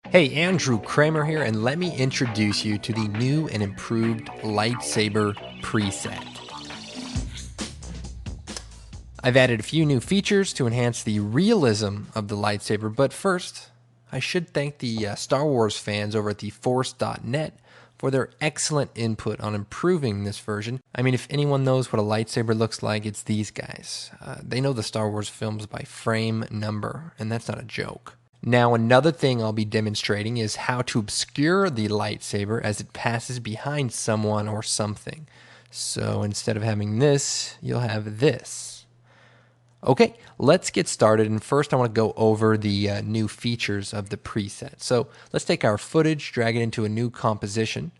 Hey, Andrew Kramer here, and let me introduce you to the new and improved lightsaber preset. I've added a few new features to enhance the realism of the lightsaber, but first, I should thank the Star Wars fans over at theforce.net for their excellent input on improving this version. I mean, if anyone knows what a lightsaber looks like, it's these guys. They know the Star Wars films by frame number, and that's not a joke. Now, another thing I'll be demonstrating is how to obscure the lightsaber as it passes behind someone or something. So instead of having this, you'll have this. Okay, let's get started. And first, I want to go over the new features of the preset. So let's take our footage, drag it into a new composition.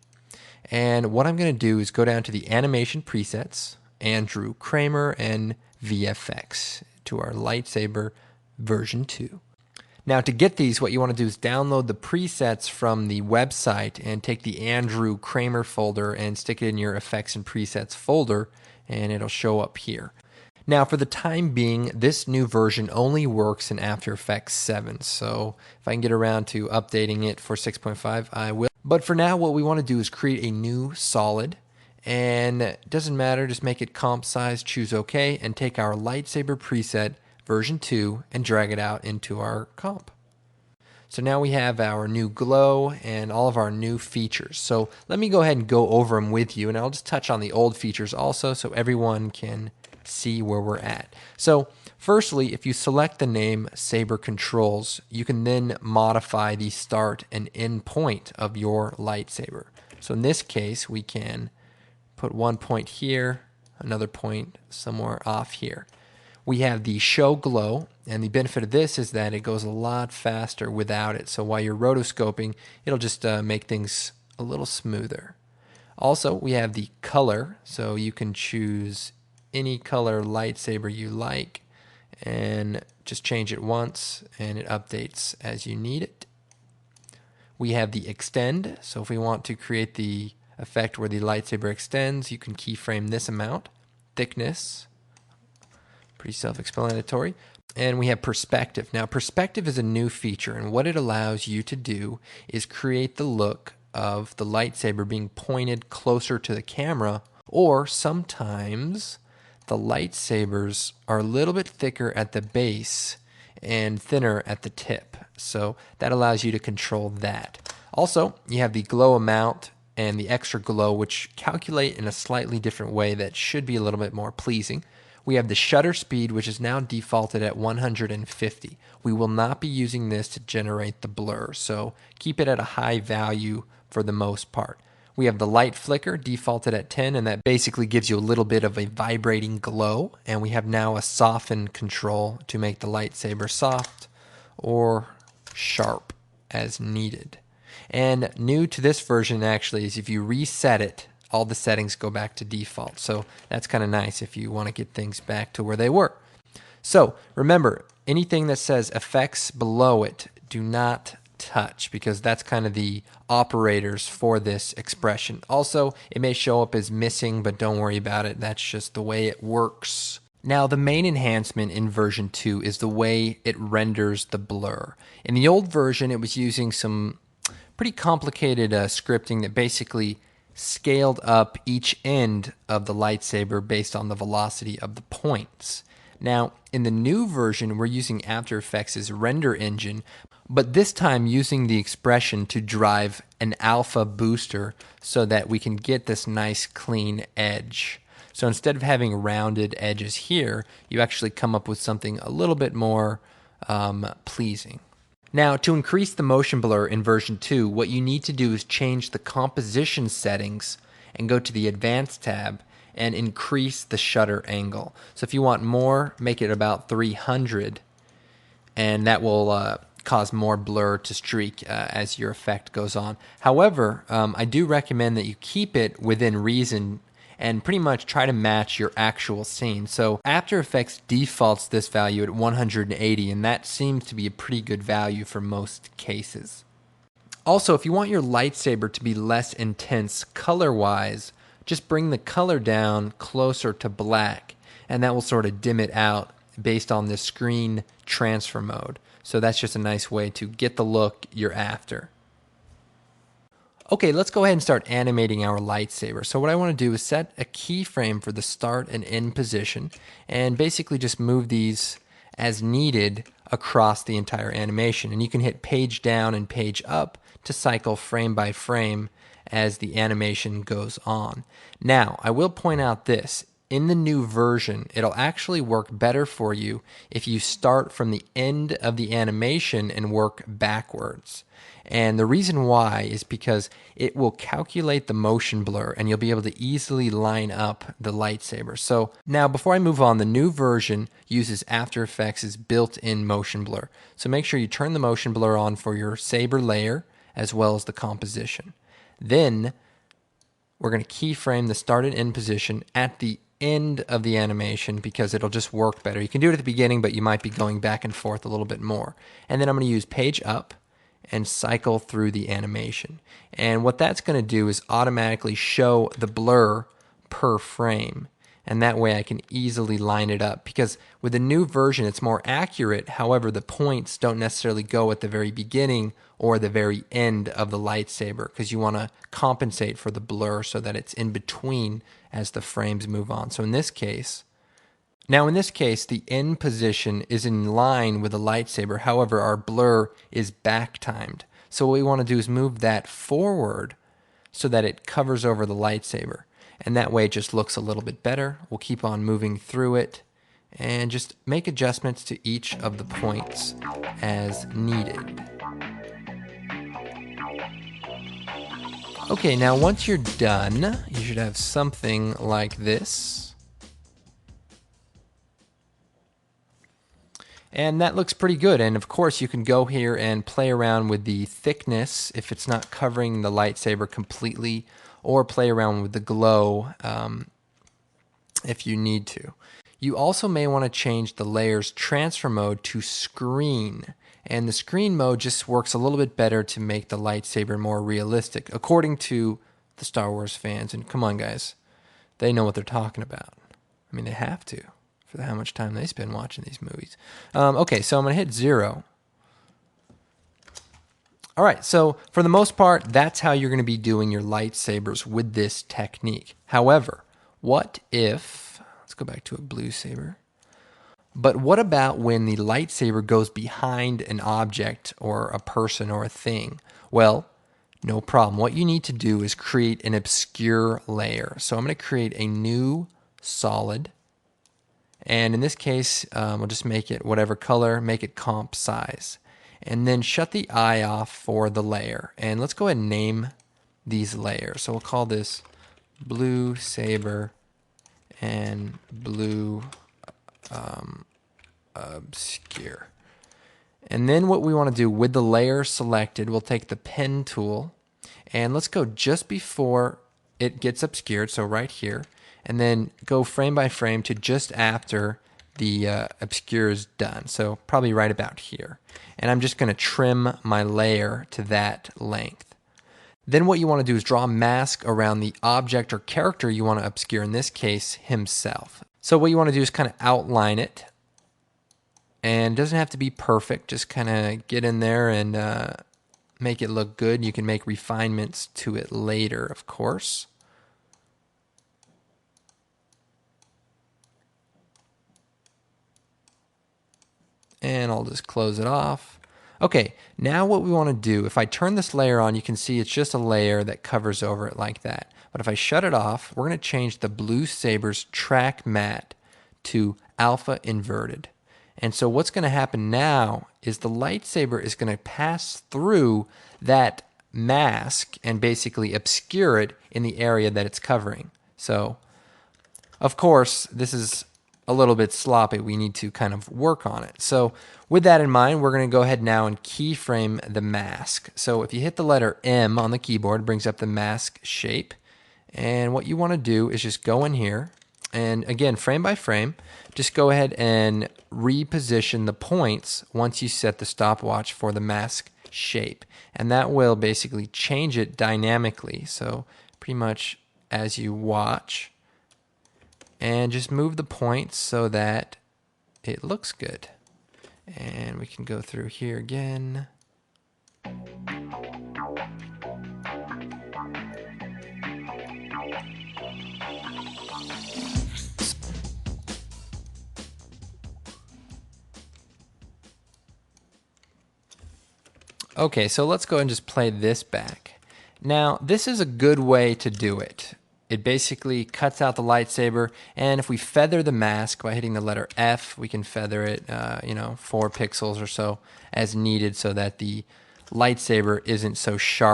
And what I'm going to do is go down to the animation presets, Andrew Kramer, and VFX to our lightsaber version 2. Now, to get these, what you want to do is download the presets from the website and take the Andrew Kramer folder and stick it in your effects and presets folder, and it'll show up here. Now, for the time being, this new version only works in After Effects 7, so if I can get around to updating it for 6.5, I will. But for now, what we want to do is create a new solid, and it doesn't matter, just make it comp size, choose OK, and take our lightsaber preset version 2 and drag it out into our comp. So now we have our new glow and all of our new features. So let me go ahead and go over them with you, and I'll just touch on the old features also so everyone can see where we're at. So firstly, if you select the name Saber Controls, you can then modify the start and end point of your lightsaber. So in this case, we can put one point here, another point somewhere off here. We have the show glow, and the benefit of this is that it goes a lot faster without it. So while you're rotoscoping, it'll just make things a little smoother. Also, we have the color, so you can choose any color lightsaber you like and just change it once and it updates as you need it. We have the extend, so if we want to create the effect where the lightsaber extends, you can keyframe this amount. Thickness, pretty self-explanatory. And we have perspective. Now, perspective is a new feature, and what it allows you to do is create the look of the lightsaber being pointed closer to the camera, or sometimes the lightsabers are a little bit thicker at the base and thinner at the tip. So that allows you to control that. Also, you have the glow amount and the extra glow, which calculate in a slightly different way that should be a little bit more pleasing. We have the shutter speed, which is now defaulted at 150. We will not be using this to generate the blur, so keep it at a high value for the most part. We have the light flicker defaulted at 10, and that basically gives you a little bit of a vibrating glow. And we have now a soften control to make the lightsaber soft or sharp as needed. And new to this version actually is if you reset it, all the settings go back to default. So that's kind of nice if you want to get things back to where they were. So remember, anything that says effects below it, do not touch, because that's kind of the operators for this expression. Also, it may show up as missing, but don't worry about it. That's just the way it works. Now, the main enhancement in version 2 is the way it renders the blur. In the old version, it was using some pretty complicated scripting that basically scaled up each end of the lightsaber based on the velocity of the points. Now, in the new version, we're using After Effects' render engine, but this time using the expression to drive an alpha booster so that we can get this nice clean edge. So instead of having rounded edges here, you actually come up with something a little bit more pleasing. Now, to increase the motion blur in version 2, what you need to do is change the composition settings and go to the Advanced tab and increase the shutter angle. So if you want more, make it about 300, and that will cause more blur to streak as your effect goes on. However, I do recommend that you keep it within reason and pretty much try to match your actual scene. So After Effects defaults this value at 180, and that seems to be a pretty good value for most cases. Also, if you want your lightsaber to be less intense color-wise, just bring the color down closer to black, and that will sort of dim it out based on the screen transfer mode. So that's just a nice way to get the look you're after. Okay, let's go ahead and start animating our lightsaber. So what I want to do is set a keyframe for the start and end position and basically just move these as needed across the entire animation. And you can hit page down and page up to cycle frame by frame as the animation goes on. Now, I will point out this. In the new version, it'll actually work better for you if you start from the end of the animation and work backwards. And the reason why is because it will calculate the motion blur and you'll be able to easily line up the lightsaber. So now before I move on, the new version uses After Effects' built-in motion blur. So make sure you turn the motion blur on for your saber layer as well as the composition. Then we're going to keyframe the start and end position at the end of the animation because it'll just work better. You can do it at the beginning, but you might be going back and forth a little bit more. And then I'm going to use page up and cycle through the animation. And what that's going to do is automatically show the blur per frame. And that way I can easily line it up because with the new version it's more accurate. However, the points don't necessarily go at the very beginning or the very end of the lightsaber because you want to compensate for the blur so that it's in between as the frames move on. So in this case, the end position is in line with the lightsaber. However, our blur is back timed. So what we want to do is move that forward so that it covers over the lightsaber. And that way it just looks a little bit better. We'll keep on moving through it and just make adjustments to each of the points as needed. Okay, now once you're done, you should have something like this. And that looks pretty good. And of course, you can go here and play around with the thickness if it's not covering the lightsaber completely, or play around with the glow if you need to. You also may want to change the layer's transfer mode to screen. And the screen mode just works a little bit better to make the lightsaber more realistic, according to the Star Wars fans. And come on, guys, they know what they're talking about. I mean, they have to, for how much time they spend watching these movies. Okay, so I'm going to hit 0. All right, so for the most part, that's how you're going to be doing your lightsabers with this technique. However, what if, let's go back to a blue saber. But what about when the lightsaber goes behind an object or a person or a thing? Well, no problem. What you need to do is create an obscure layer. So I'm going to create a new solid. And in this case, we'll just make it whatever color, make it comp size. And then shut the eye off for the layer. And let's go ahead and name these layers. So we'll call this blue saber and blue obscure. And then what we want to do with the layer selected, we'll take the pen tool and let's go just before it gets obscured, so right here, and then go frame by frame to just after the obscure is done, so probably right about here. And I'm just going to trim my layer to that length. Then what you want to do is draw a mask around the object or character you want to obscure, in this case, himself. So what you want to do is kind of outline it. And it doesn't have to be perfect, just kind of get in there and make it look good. You can make refinements to it later, of course. And I'll just close it off. Okay, now what we want to do, if I turn this layer on, you can see it's just a layer that covers over it like that. But if I shut it off, we're going to change the blue saber's track matte to alpha inverted. And so what's going to happen now is the lightsaber is going to pass through that mask and basically obscure it in the area that it's covering. So, of course, this is a little bit sloppy. We need to kind of work on it. So with that in mind, we're going to go ahead now and keyframe the mask. So if you hit the letter M on the keyboard, it brings up the mask shape. And what you want to do is just go in here and again, frame by frame, just go ahead and reposition the points once you set the stopwatch for the mask shape. And that will basically change it dynamically. So pretty much as you watch, and just move the points so that it looks good. And we can go through here again. Okay, so let's go and just play this back. Now, this is a good way to do it. It basically cuts out the lightsaber, and if we feather the mask by hitting the letter F, we can feather it, 4 pixels or so as needed so that the lightsaber isn't so sharp.